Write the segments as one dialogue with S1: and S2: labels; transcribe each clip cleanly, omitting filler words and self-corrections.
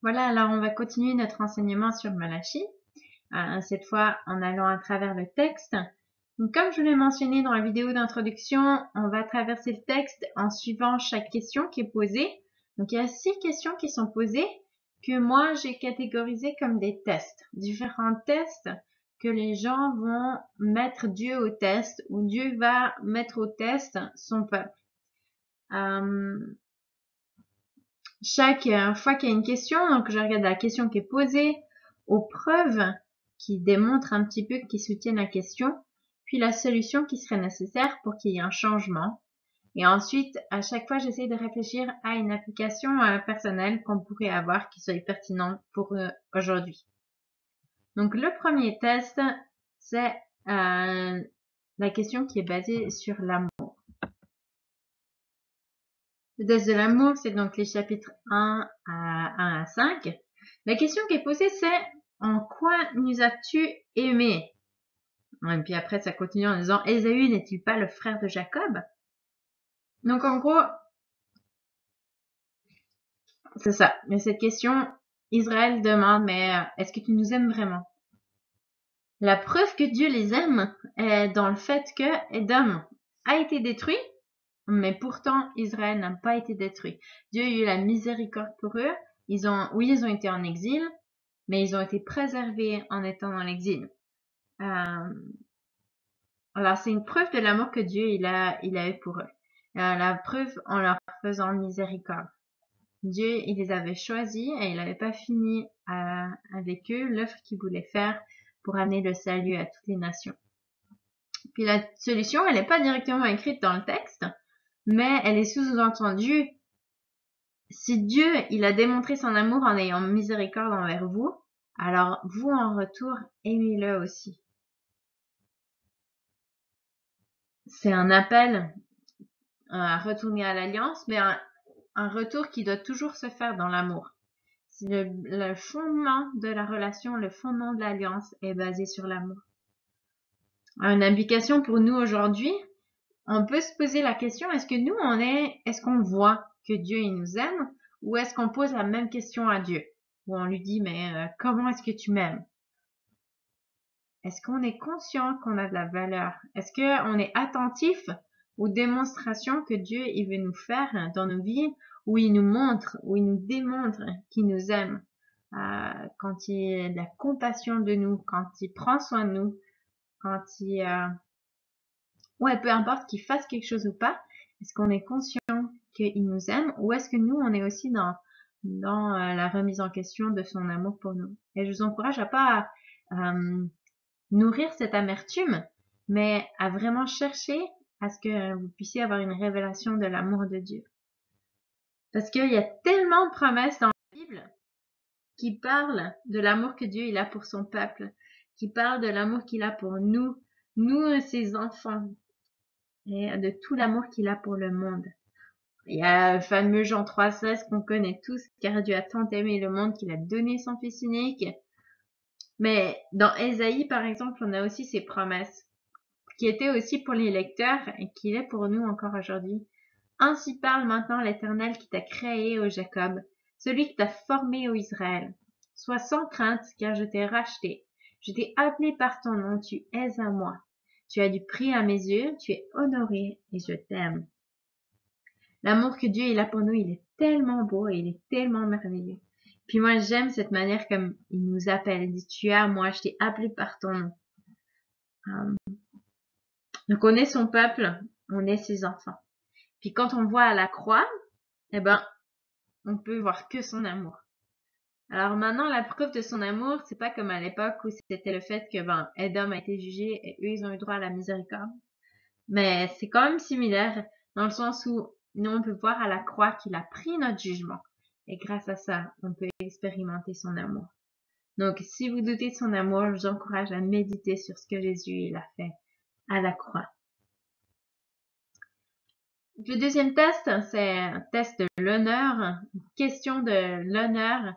S1: Voilà, alors on va continuer notre enseignement sur Malachie, cette fois en allant à travers le texte. Donc, comme je l'ai mentionné dans la vidéo d'introduction, on va traverser le texte en suivant chaque question qui est posée. Donc, il y a 6 questions qui sont posées que moi j'ai catégorisées comme des tests, différents tests que les gens vont mettre Dieu au test, ou Dieu va mettre au test son peuple. Chaque fois qu'il y a une question, donc je regarde la question qui est posée, aux preuves qui démontrent un petit peu, qui soutiennent la question, puis la solution qui serait nécessaire pour qu'il y ait un changement. Et ensuite, à chaque fois, j'essaie de réfléchir à une application personnelle qu'on pourrait avoir qui soit pertinente pour aujourd'hui. Donc le premier test, c'est la question qui est basée sur l'amour. Le test de l'amour, c'est donc les chapitres 1 à 5. La question qui est posée, c'est en quoi nous as-tu aimé? Et puis après, ça continue en disant, Ésaü n'est-il pas le frère de Jacob? Donc en gros, c'est ça. Mais cette question, Israël demande, mais est-ce que tu nous aimes vraiment? La preuve que Dieu les aime est dans le fait que Édom a été détruit, mais pourtant Israël n'a pas été détruit. Dieu a eu la miséricorde pour eux. Ils ont été en exil, mais ils ont été préservés en étant dans l'exil. Alors c'est une preuve de l'amour que Dieu il a eu pour eux. La preuve en leur faisant miséricorde. Dieu il les avait choisis et il n'avait pas fini avec eux l'œuvre qu'il voulait faire pour amener le salut à toutes les nations. Puis la solution, elle n'est pas directement écrite dans le texte, mais elle est sous-entendue. Si Dieu, il a démontré son amour en ayant miséricorde envers vous, alors vous, en retour, aimez-le aussi. C'est un appel à retourner à l'alliance, mais un retour qui doit toujours se faire dans l'amour. Le fondement de la relation, le fondement de l'alliance est basé sur l'amour. Une application pour nous aujourd'hui, on peut se poser la question, est-ce qu'on voit que Dieu il nous aime, ou est-ce qu'on pose la même question à Dieu, où on lui dit, mais comment est-ce que tu m'aimes? Est-ce qu'on est conscient qu'on a de la valeur? Est-ce qu'on est attentif aux démonstrations que Dieu il veut nous faire dans nos vies, où il nous montre, où il nous démontre qu'il nous aime, quand il a de la compassion de nous, quand il prend soin de nous, quand ouais, peu importe qu'il fasse quelque chose ou pas, est-ce qu'on est conscient qu'il nous aime, ou est-ce que nous, on est aussi dans la remise en question de son amour pour nous? Et je vous encourage à pas nourrir cette amertume, mais à vraiment chercher à ce que vous puissiez avoir une révélation de l'amour de Dieu. Parce qu'il y a tellement de promesses dans la Bible qui parlent de l'amour que Dieu il a pour son peuple, qui parlent de l'amour qu'il a pour nous, ses enfants, et de tout l'amour qu'il a pour le monde. Il y a le fameux Jean 3,16 qu'on connaît tous, car Dieu a tant aimé le monde qu'il a donné son Fils unique. Mais dans Ésaïe, par exemple, on a aussi ces promesses, qui étaient aussi pour les lecteurs et qui l'est pour nous encore aujourd'hui. Ainsi parle maintenant l'Éternel qui t'a créé, ô Jacob, celui qui t'a formé, ô Israël. Sois sans crainte, car je t'ai racheté. Je t'ai appelé par ton nom, tu es à moi. Tu as du prix à mes yeux, tu es honoré et je t'aime. L'amour que Dieu il a pour nous, il est tellement beau et il est tellement merveilleux. Puis moi, j'aime cette manière comme il nous appelle. Il dit, tu es à moi, je t'ai appelé par ton nom. Donc on est son peuple, on est ses enfants. Puis quand on voit à la croix, eh ben, on peut voir que son amour. Alors maintenant, la preuve de son amour, c'est pas comme à l'époque où c'était le fait que Édom a été jugé et eux ils ont eu droit à la miséricorde. Mais c'est quand même similaire dans le sens où nous on peut voir à la croix qu'il a pris notre jugement et grâce à ça, on peut expérimenter son amour. Donc si vous doutez de son amour, je vous encourage à méditer sur ce que Jésus il a fait à la croix. Le deuxième test, c'est un test de l'honneur, question de l'honneur.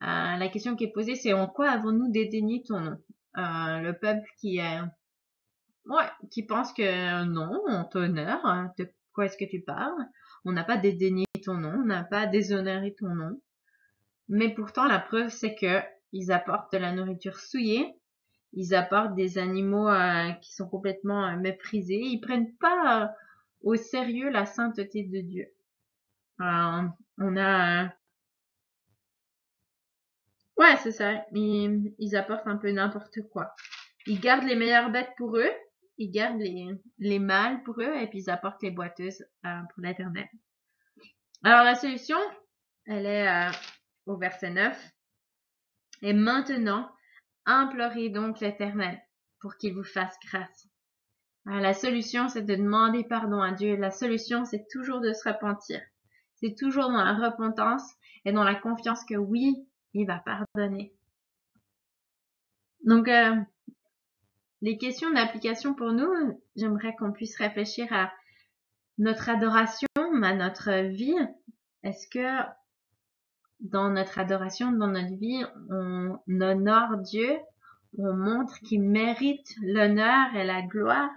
S1: La question qui est posée, c'est en quoi avons-nous dédaigné ton nom? Le peuple qui pense que non, on t'honore, de quoi est-ce que tu parles? On n'a pas dédaigné ton nom, on n'a pas déshonoré ton nom. Mais pourtant, la preuve, c'est que ils apportent de la nourriture souillée. Ils apportent des animaux qui sont complètement méprisés. Ils prennent pas au sérieux la sainteté de Dieu. On a... ouais, c'est ça. Ils apportent un peu n'importe quoi. Ils gardent les meilleures bêtes pour eux. Ils gardent les mâles pour eux. Et puis ils apportent les boiteuses pour l'Éternel. Alors la solution, elle est au verset 9. Et maintenant, implorez donc l'Éternel pour qu'il vous fasse grâce. La solution, c'est de demander pardon à Dieu. La solution, c'est toujours de se repentir. C'est toujours dans la repentance et dans la confiance que oui, il va pardonner. Donc, les questions d'application pour nous, j'aimerais qu'on puisse réfléchir à notre adoration, à notre vie. Est-ce que dans notre adoration, dans notre vie, on honore Dieu, on montre qu'il mérite l'honneur et la gloire?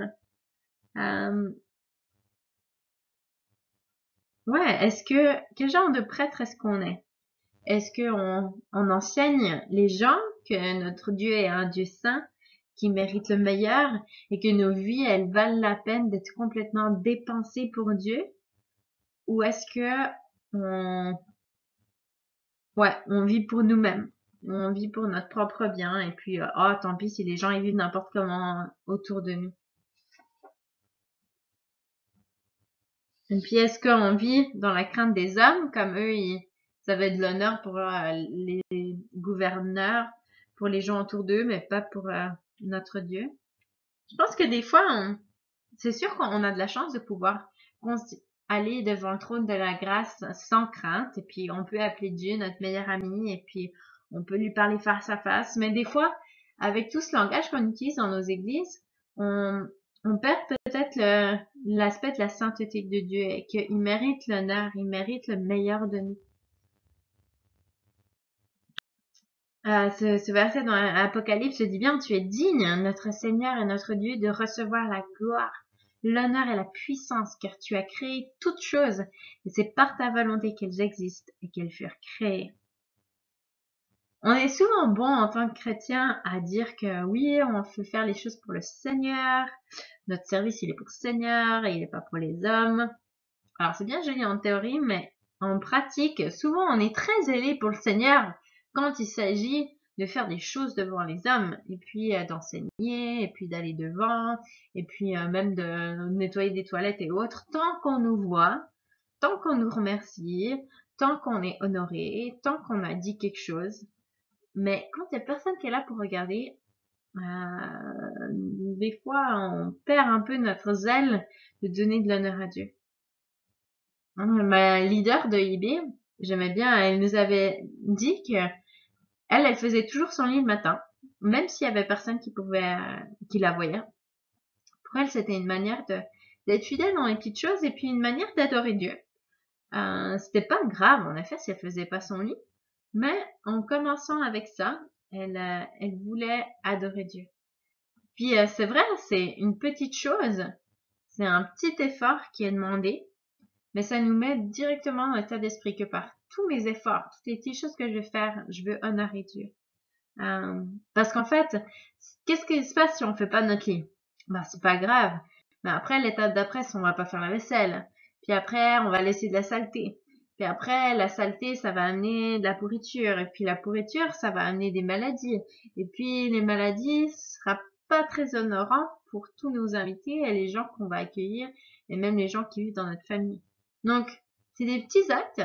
S1: Ouais, quel genre de prêtre est-ce qu'on est? Est-ce qu'on enseigne les gens que notre Dieu est un Dieu saint, qui mérite le meilleur et que nos vies, elles valent la peine d'être complètement dépensées pour Dieu? Ou est-ce que on vit pour nous-mêmes? On vit pour notre propre bien et puis, tant pis si les gens ils vivent n'importe comment autour de nous. Et puis, est-ce qu'on vit dans la crainte des hommes, comme eux, ça va être de l'honneur pour les gouverneurs, pour les gens autour d'eux, mais pas pour notre Dieu? Je pense que des fois, c'est sûr qu'on a de la chance de pouvoir aller devant le trône de la grâce sans crainte, et puis on peut appeler Dieu notre meilleur ami, et puis on peut lui parler face à face. Mais des fois, avec tout ce langage qu'on utilise dans nos églises, on perd peut-être l'aspect de la sainteté de Dieu et qu'il mérite l'honneur, il mérite le meilleur de nous. Ce verset dans l'Apocalypse dit bien, tu es digne, notre Seigneur et notre Dieu, de recevoir la gloire, l'honneur et la puissance, car tu as créé toutes choses, et c'est par ta volonté qu'elles existent et qu'elles furent créées. On est souvent bon en tant que chrétien à dire que oui, on peut faire les choses pour le Seigneur, notre service il est pour le Seigneur et il n'est pas pour les hommes. Alors c'est bien joli en théorie, mais en pratique, souvent on est très zélé pour le Seigneur quand il s'agit de faire des choses devant les hommes, et puis d'enseigner, et puis d'aller devant, et puis même de nettoyer des toilettes et autres, tant qu'on nous voit, tant qu'on nous remercie, tant qu'on est honoré, tant qu'on a dit quelque chose. Mais quand il n'y a personne qui est là pour regarder, des fois on perd un peu notre zèle de donner de l'honneur à Dieu. Ma leader de IB, j'aimais bien, elle nous avait dit que elle faisait toujours son lit le matin, même s'il y avait personne qui la voyait. Pour elle, c'était une manière d'être fidèle dans les petites choses et puis une manière d'adorer Dieu. C'était pas grave, en effet, si elle faisait pas son lit, mais en commençant avec ça, elle voulait adorer Dieu. Puis c'est vrai, c'est une petite chose, c'est un petit effort qui est demandé, mais ça nous met directement dans l'état d'esprit que par tous mes efforts, toutes les petites choses que je vais faire, je veux honorer Dieu. Parce qu'en fait, qu'est-ce qui se passe si on fait pas notre lit? Ben, c'est pas grave. Mais après, l'étape d'après, c'est on va pas faire la vaisselle. Puis après, on va laisser de la saleté. Puis après, la saleté, ça va amener de la pourriture. Et puis la pourriture, ça va amener des maladies. Et puis les maladies, ce sera pas très honorant pour tous nos invités et les gens qu'on va accueillir et même les gens qui vivent dans notre famille. Donc, c'est des petits actes,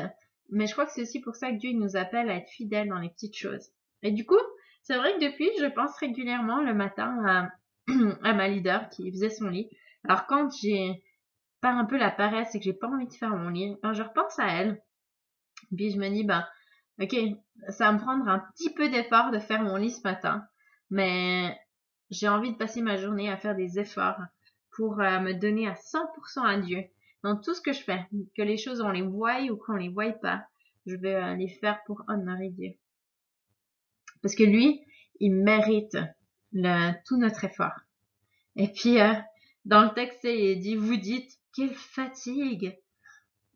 S1: mais je crois que c'est aussi pour ça que Dieu nous appelle à être fidèles dans les petites choses. Et du coup, c'est vrai que depuis, je pense régulièrement le matin à ma leader qui faisait son lit. Alors quand j'ai pas un peu la paresse et que j'ai pas envie de faire mon lit, je repense à elle. Puis je me dis, ok, ça va me prendre un petit peu d'effort de faire mon lit ce matin, mais j'ai envie de passer ma journée à faire des efforts pour me donner à 100% à Dieu dans tout ce que je fais. Que les choses, on les voie ou qu'on les voie pas, je vais les faire pour honorer Dieu. Parce que lui, il mérite tout notre effort. Et puis, dans le texte, il dit, vous dites, quelle fatigue,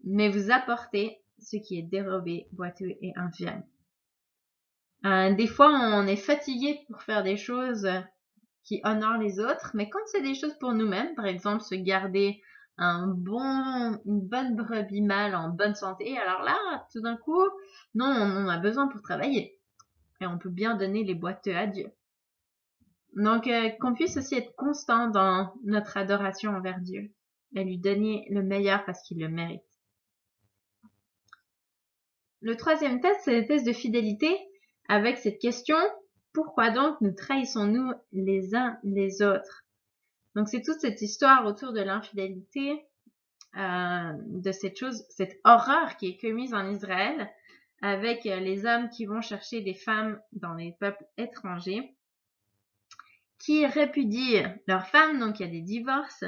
S1: mais vous apportez ce qui est dérobé, boiteux et infâme. Des fois, on est fatigué pour faire des choses qui honorent les autres, mais quand c'est des choses pour nous-mêmes, par exemple, se garder une bonne brebis mâle en bonne santé, alors là, tout d'un coup, non, on en a besoin pour travailler. Et on peut bien donner les boiteux à Dieu. Donc, qu'on puisse aussi être constant dans notre adoration envers Dieu et lui donner le meilleur parce qu'il le mérite. Le troisième test, c'est le test de fidélité avec cette question: pourquoi donc nous trahissons-nous les uns les autres? Donc, c'est toute cette histoire autour de l'infidélité, de cette horreur qui est commise en Israël avec les hommes qui vont chercher des femmes dans les peuples étrangers, qui répudient leurs femmes, donc il y a des divorces,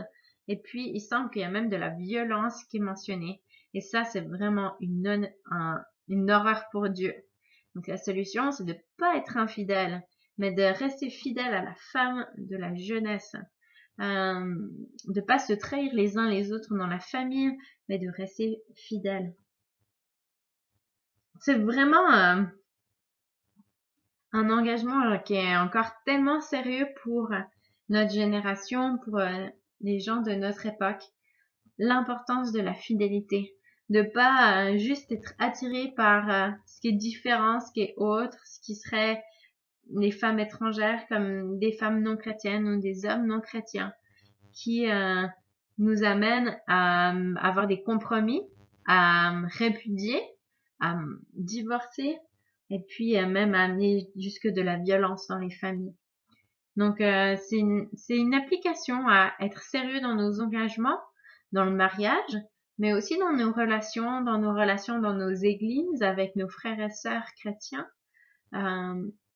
S1: et puis il semble qu'il y a même de la violence qui est mentionnée, et ça c'est vraiment une horreur pour Dieu. Donc la solution, c'est de pas être infidèle, mais de rester fidèle à la femme de la jeunesse, de pas se trahir les uns les autres dans la famille, mais de rester fidèle. C'est vraiment un engagement qui est encore tellement sérieux pour notre génération, pour les gens de notre époque. L'importance de la fidélité, de pas juste être attiré par ce qui est différent, ce qui est autre, ce qui serait les femmes étrangères comme des femmes non chrétiennes ou des hommes non chrétiens, qui nous amènent à avoir des compromis, à répudier, à divorcer, et puis même à amener jusque de la violence dans les familles. Donc c'est une application à être sérieux dans nos engagements, dans le mariage, mais aussi dans nos relations dans nos églises avec nos frères et sœurs chrétiens.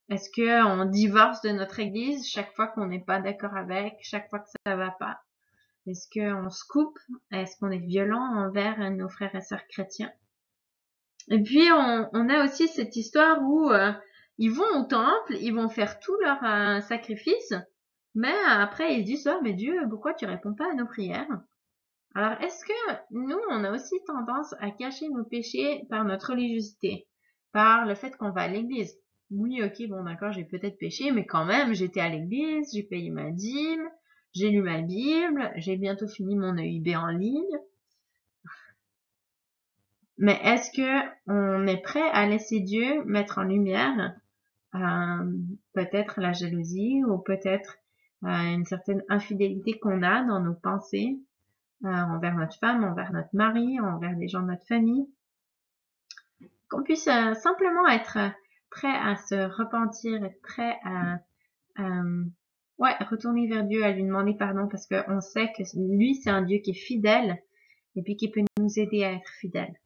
S1: Est-ce que on divorce de notre église chaque fois qu'on n'est pas d'accord avec, chaque fois que ça va pas? Est-ce qu'on se coupe? Est-ce qu'on est violent envers nos frères et sœurs chrétiens? Et puis on a aussi cette histoire où ils vont au temple, ils vont faire tout leur sacrifice, mais après ils se disent: oh mais Dieu, pourquoi tu réponds pas à nos prières? Alors est-ce que nous on a aussi tendance à cacher nos péchés par notre religiosité, par le fait qu'on va à l'église? Oui, ok, bon d'accord, j'ai peut-être péché, mais quand même j'étais à l'église, j'ai payé ma dîme, j'ai lu ma Bible, j'ai bientôt fini mon EIB en ligne. Mais est-ce que on est prêt à laisser Dieu mettre en lumière peut-être la jalousie ou peut-être une certaine infidélité qu'on a dans nos pensées envers notre femme, envers notre mari, envers les gens de notre famille, qu'on puisse simplement être prêt à se repentir, être prêt à retourner vers Dieu, à lui demander pardon parce qu'on sait que lui c'est un Dieu qui est fidèle et puis qui peut nous aider à être fidèles.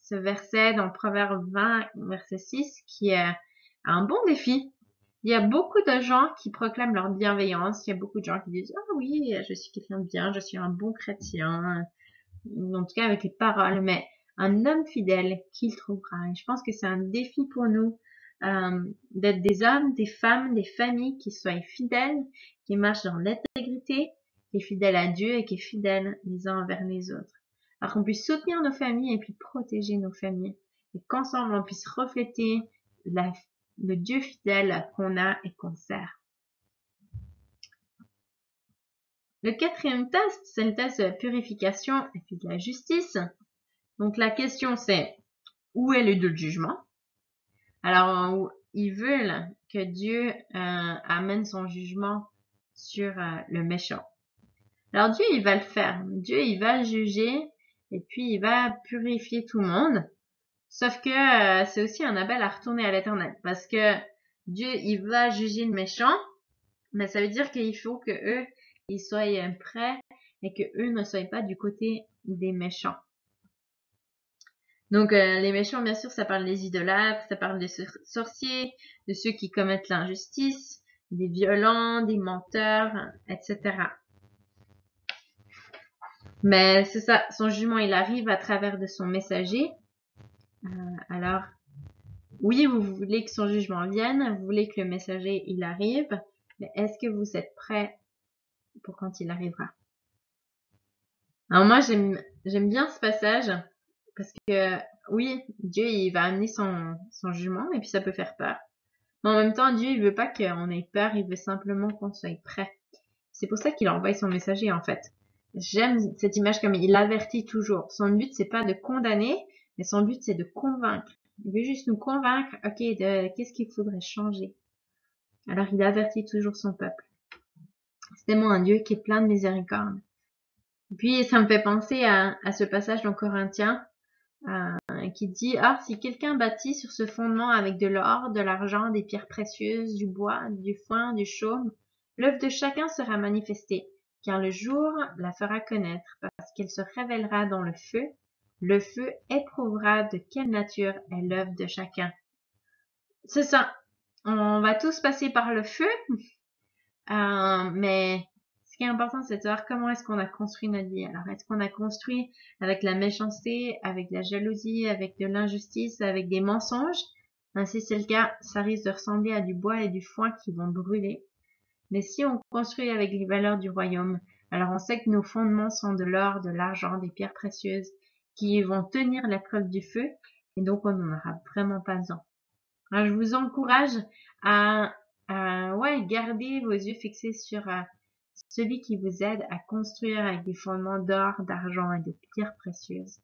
S1: Ce verset dans Proverbe 20, verset 6, qui est un bon défi. Il y a beaucoup de gens qui proclament leur bienveillance. Il y a beaucoup de gens qui disent: ah oui, je suis quelqu'un de bien, je suis un bon chrétien. En tout cas avec les paroles. Mais un homme fidèle, qui le trouvera? Et je pense que c'est un défi pour nous d'être des hommes, des femmes, des familles qui soient fidèles, qui marchent dans l'intégrité, qui est fidèle à Dieu et qui est fidèle les uns envers les autres. Alors qu'on puisse soutenir nos familles et puis protéger nos familles. Et qu'ensemble on puisse refléter le Dieu fidèle qu'on a et qu'on sert. Le quatrième test, c'est le test de la purification et puis de la justice. Donc la question c'est: où est le Dieu de jugement? Alors ils veulent que Dieu amène son jugement sur le méchant. Alors Dieu il va le faire. Dieu il va juger et puis il va purifier tout le monde. Sauf que c'est aussi un appel à retourner à l'Éternel, parce que Dieu il va juger le méchant, mais ça veut dire qu'il faut que eux ils soient prêts et que eux ne soient pas du côté des méchants. Donc les méchants, bien sûr, ça parle des idolâtres, ça parle des sorciers, de ceux qui commettent l'injustice, des violents, des menteurs, etc. Mais c'est ça, son jugement il arrive à travers de son messager. Alors oui, vous voulez que son jugement vienne, vous voulez que le messager il arrive, mais est-ce que vous êtes prêts pour quand il arrivera? Alors moi j'aime bien ce passage Parce que, oui, Dieu, il va amener son jugement, et puis ça peut faire peur. Mais en même temps, Dieu, il veut pas qu'on ait peur, il veut simplement qu'on soit prêt. C'est pour ça qu'il envoie son messager, en fait. J'aime cette image comme il avertit toujours. Son but, c'est pas de condamner, mais son but, c'est de convaincre. Il veut juste nous convaincre, ok, de qu'est-ce qu'il faudrait changer. Alors, il avertit toujours son peuple. C'est tellement un Dieu qui est plein de miséricorde. Et puis, ça me fait penser à ce passage dans Corinthiens, qui dit, ah, si quelqu'un bâtit sur ce fondement avec de l'or, de l'argent, des pierres précieuses, du bois, du foin, du chaume, l'œuvre de chacun sera manifestée, car le jour la fera connaître, parce qu'elle se révélera dans le feu. Le feu éprouvera de quelle nature est l'œuvre de chacun. C'est ça. On va tous passer par le feu, mais ce qui est important, c'est de savoir comment est-ce qu'on a construit notre vie. Alors, est-ce qu'on a construit avec la méchanceté, avec la jalousie, avec de l'injustice, avec des mensonges? Si c'est le cas, ça risque de ressembler à du bois et du foin qui vont brûler. Mais si on construit avec les valeurs du royaume, alors on sait que nos fondements sont de l'or, de l'argent, des pierres précieuses qui vont tenir la preuve du feu, et donc on n'en aura vraiment pas besoin. Alors, je vous encourage à ouais, garder vos yeux fixés sur celui qui vous aide à construire avec des fondements d'or, d'argent et de pierres précieuses.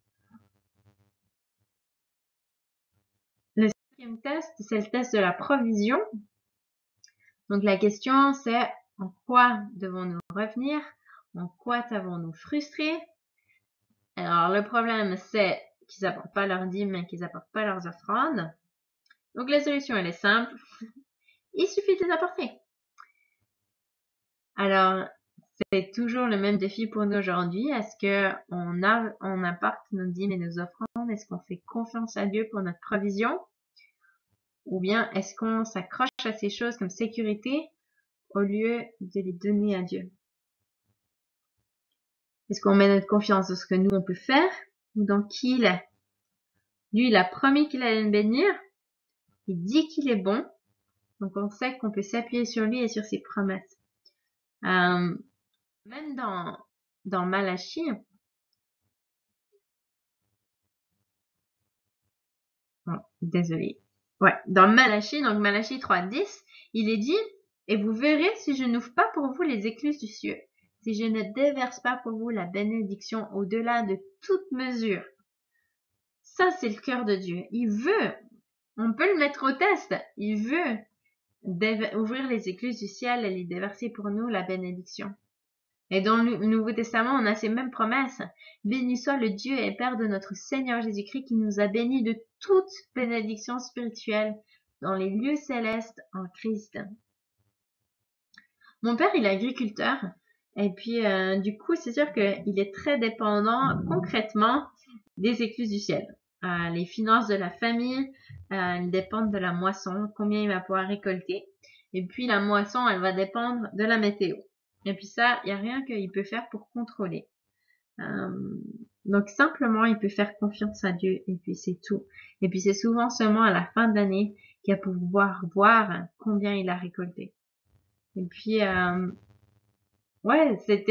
S1: Le cinquième test, c'est le test de la provision. Donc la question, c'est en quoi devons-nous revenir? En quoi avons-nous frustré? Alors le problème, c'est qu'ils n'apportent pas leurs dîmes et qu'ils n'apportent pas leurs offrandes. Donc la solution, elle est simple. Il suffit de les apporter. Alors, c'est toujours le même défi pour nous aujourd'hui. Est-ce que on apporte nos dîmes et nos offrandes? Est-ce qu'on fait confiance à Dieu pour notre provision? Ou bien est-ce qu'on s'accroche à ces choses comme sécurité au lieu de les donner à Dieu? Est-ce qu'on met notre confiance dans ce que nous on peut faire ou dans qui il est? Lui, il a promis qu'il allait nous bénir. Il dit qu'il est bon. Donc on sait qu'on peut s'appuyer sur lui et sur ses promesses. Même dans Malachie, désolé. Ouais, dans Malachie, donc Malachie 3:10, il est dit, et vous verrez si je n'ouvre pas pour vous les écluses du ciel, si je ne déverse pas pour vous la bénédiction au-delà de toute mesure. Ça, c'est le cœur de Dieu. Il veut, on peut le mettre au test, il veut ouvrir les écluses du ciel et les déverser pour nous la bénédiction. Et dans le Nouveau Testament, on a ces mêmes promesses. Béni soit le Dieu et Père de notre Seigneur Jésus-Christ qui nous a bénis de toute bénédiction spirituelle dans les lieux célestes en Christ. Mon père, il est agriculteur. Et puis, du coup, c'est sûr qu'il est très dépendant concrètement des écluses du ciel. Les finances de la famille, elles dépendent de la moisson, combien il va pouvoir récolter. Et puis, la moisson, elle va dépendre de la météo. Et puis ça, il n'y a rien qu'il peut faire pour contrôler. Donc simplement, il peut faire confiance à Dieu et puis c'est tout. Et puis c'est souvent seulement à la fin de l'année qu'il va pouvoir voir combien il a récolté. Et puis, ouais, c'est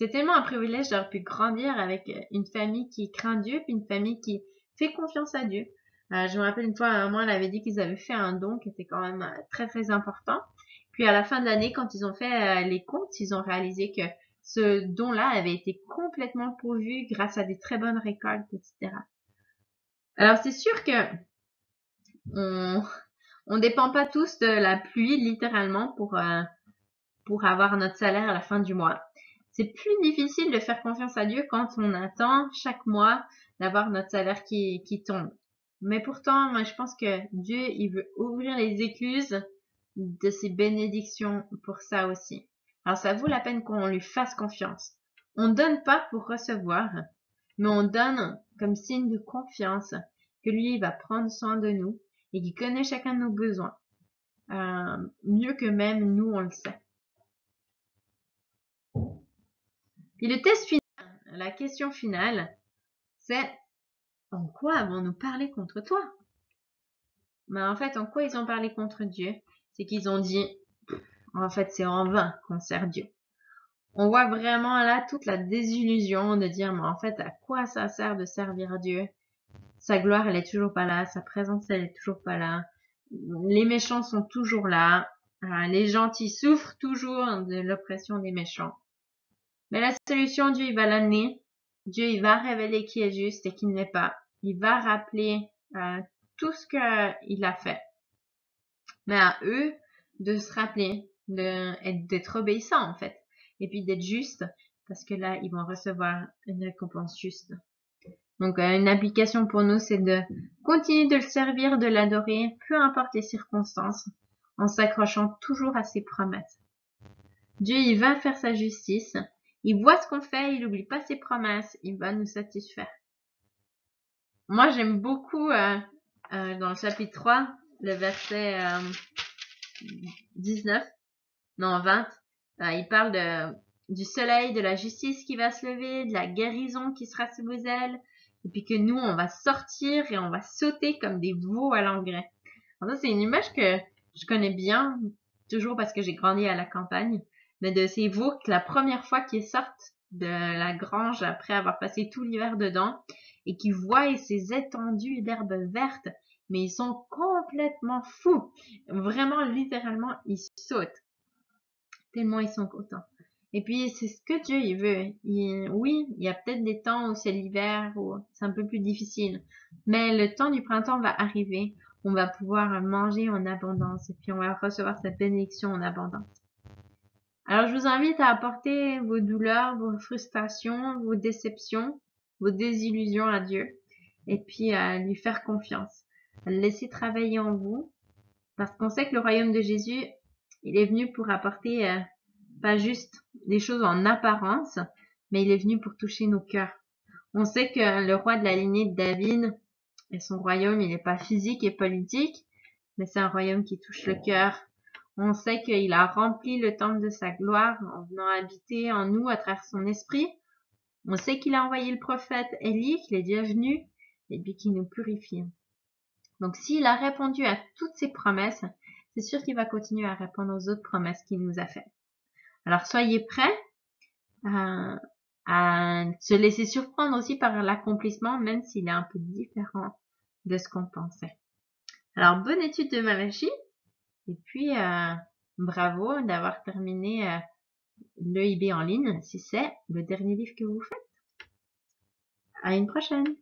S1: tellement un privilège d'avoir pu grandir avec une famille qui craint Dieu puis une famille qui fait confiance à Dieu. Je me rappelle une fois, maman, elle avait dit qu'ils avaient fait un don qui était quand même très très important. Puis à la fin de l'année, quand ils ont fait les comptes, ils ont réalisé que ce don-là avait été complètement pourvu grâce à des très bonnes récoltes, etc. Alors c'est sûr que on dépend pas tous de la pluie littéralement pour avoir notre salaire à la fin du mois. C'est plus difficile de faire confiance à Dieu quand on attend chaque mois d'avoir notre salaire qui tombe. Mais pourtant, moi je pense que Dieu, il veut ouvrir les écluses de ses bénédictions pour ça aussi. Alors ça vaut la peine qu'on lui fasse confiance. On donne pas pour recevoir, mais on donne comme signe de confiance que lui il va prendre soin de nous et qu'il connaît chacun de nos besoins. Mieux que même nous on le sait. Puis le test final, la question finale, c'est en quoi avons-nous parlé contre toi? Mais en fait, en quoi ils ont parlé contre Dieu? C'est qu'ils ont dit, en fait, c'est en vain qu'on sert Dieu. On voit vraiment là toute la désillusion de dire, mais en fait, à quoi ça sert de servir Dieu? Sa gloire, elle est toujours pas là. Sa présence, elle est toujours pas là. Les méchants sont toujours là. Les gentils souffrent toujours de l'oppression des méchants. Mais la solution, Dieu, il va l'amener. Dieu, il va révéler qui est juste et qui ne l'est pas. Il va rappeler tout ce qu'il a fait. Mais à eux de se rappeler, d'être obéissants en fait. Et puis d'être justes, parce que là, ils vont recevoir une récompense juste. Donc une application pour nous, c'est de continuer de le servir, de l'adorer, peu importe les circonstances, en s'accrochant toujours à ses promesses. Dieu, il va faire sa justice. Il voit ce qu'on fait, il n'oublie pas ses promesses, il va nous satisfaire. Moi, j'aime beaucoup dans le chapitre 3, le verset 19, non 20, il parle du soleil, de la justice qui va se lever, de la guérison qui sera sous vos ailes, et puis que nous, on va sortir et on va sauter comme des veaux à l'engrais. Alors ça, c'est une image que je connais bien, toujours parce que j'ai grandi à la campagne, mais de ces veaux que la première fois qu'ils sortent de la grange après avoir passé tout l'hiver dedans et qui voient ces étendues d'herbes vertes, mais ils sont complètement fous. Vraiment, littéralement, ils sautent tellement ils sont contents. Et puis, c'est ce que Dieu, il veut. Oui, il y a peut-être des temps où c'est l'hiver, où c'est un peu plus difficile. Mais le temps du printemps va arriver. On va pouvoir manger en abondance. Et puis, on va recevoir cette bénédiction en abondance. Alors, je vous invite à apporter vos douleurs, vos frustrations, vos déceptions, vos désillusions à Dieu. Et puis, à lui faire confiance. À le laisser travailler en vous. Parce qu'on sait que le royaume de Jésus, il est venu pour apporter pas juste des choses en apparence, mais il est venu pour toucher nos cœurs. On sait que le roi de la lignée de David et son royaume, il n'est pas physique et politique, mais c'est un royaume qui touche le cœur. On sait qu'il a rempli le temple de sa gloire en venant habiter en nous à travers son esprit. On sait qu'il a envoyé le prophète Élie, qu'il est déjà venu, et puis qu'il nous purifie. Donc s'il a répondu à toutes ces promesses, c'est sûr qu'il va continuer à répondre aux autres promesses qu'il nous a faites. Alors soyez prêts à se laisser surprendre aussi par l'accomplissement, même s'il est un peu différent de ce qu'on pensait. Alors bonne étude de Malachie, et puis bravo d'avoir terminé l'EIB en ligne, si c'est le dernier livre que vous faites. À une prochaine!